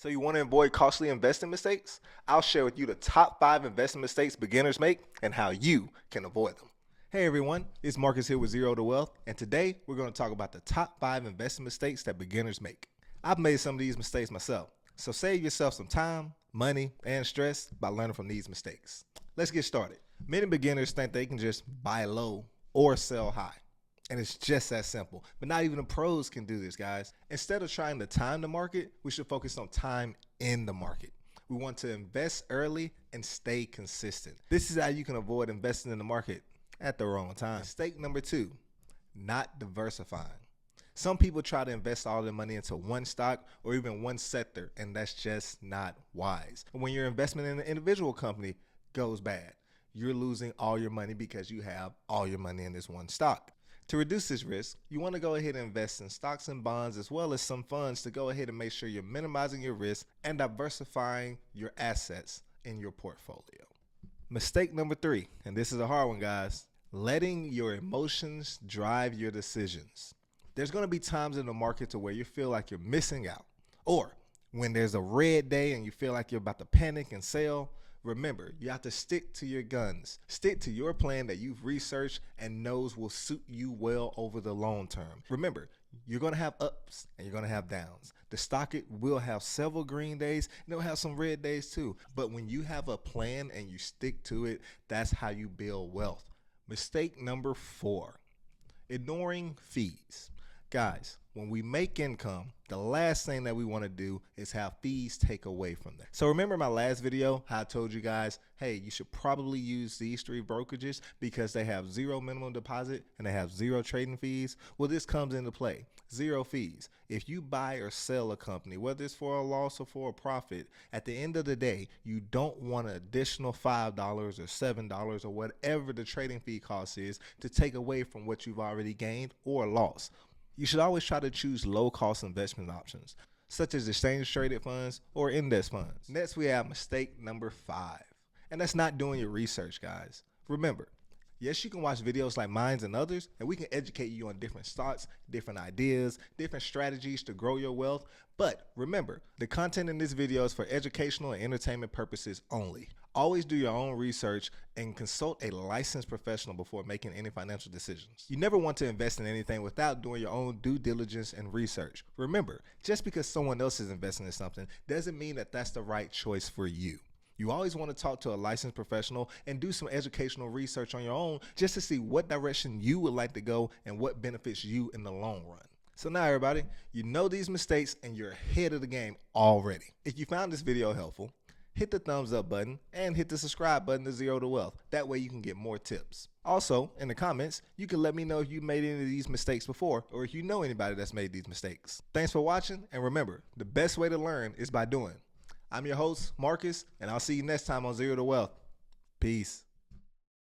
So you want to avoid costly investing mistakes? I'll share with you the top 5 investment mistakes beginners make and how you can avoid them. Hey everyone, it's Marcus here with Zero to Wealth, and today we're going to talk about the top 5 investment mistakes that beginners make. I've made some of these mistakes myself, so save yourself some time, money, and stress by learning from these mistakes. Let's get started. Many beginners think they can just buy low or sell high. And it's just that simple. But not even the pros can do this, guys. Instead of trying to time the market, we should focus on time in the market. We want to invest early and stay consistent. This is how you can avoid investing in the market at the wrong time. Mistake number 2, not diversifying. Some people try to invest all their money into one stock or even one sector, and that's just not wise. When your investment in an individual company goes bad, you're losing all your money because you have all your money in this one stock. To reduce this risk, you want to go ahead and invest in stocks and bonds as well as some funds to go ahead and make sure you're minimizing your risk and diversifying your assets in your portfolio. Mistake number 3, and this is a hard one, guys, letting your emotions drive your decisions. There's going to be times in the market to where you feel like you're missing out, or when there's a red day and you feel like you're about to panic and sell. Remember, you have to stick to your guns. Stick to your plan that you've researched and knows will suit you well over the long term. Remember, you're going to have ups and you're going to have downs. The stock will have several green days and it'll have some red days too. But when you have a plan and you stick to it, that's how you build wealth. Mistake number 4, ignoring fees. Guys, when we make income, the last thing that we want to do is have fees take away from that. So remember my last video, how I told you guys, hey, you should probably use these 3 brokerages because they have 0 minimum deposit and they have 0 trading fees. Well, this comes into play. 0 fees. If you buy or sell a company, whether it's for a loss or for a profit, at the end of the day, you don't want an additional $5 or $7 or whatever the trading fee cost is to take away from what you've already gained or lost. You should always try to choose low-cost investment options, such as exchange-traded funds or index funds. Next, we have mistake number 5, and that's not doing your research, guys. Remember, yes, you can watch videos like mine and others, and we can educate you on different stocks, different ideas, different strategies to grow your wealth. But remember, the content in this video is for educational and entertainment purposes only. Always do your own research and consult a licensed professional before making any financial decisions. You never want to invest in anything without doing your own due diligence and research. Remember, just because someone else is investing in something doesn't mean that that's the right choice for you. You always want to talk to a licensed professional and do some educational research on your own just to see what direction you would like to go and what benefits you in the long run. So now everybody, you know these mistakes and you're ahead of the game already. If you found this video helpful, hit the thumbs up button and hit the subscribe button to Zero to Wealth. That way you can get more tips. Also, in the comments, you can let me know if you made any of these mistakes before or if you know anybody that's made these mistakes. Thanks for watching, and remember, the best way to learn is by doing. I'm your host, Marcus, and I'll see you next time on Zero to Wealth. Peace.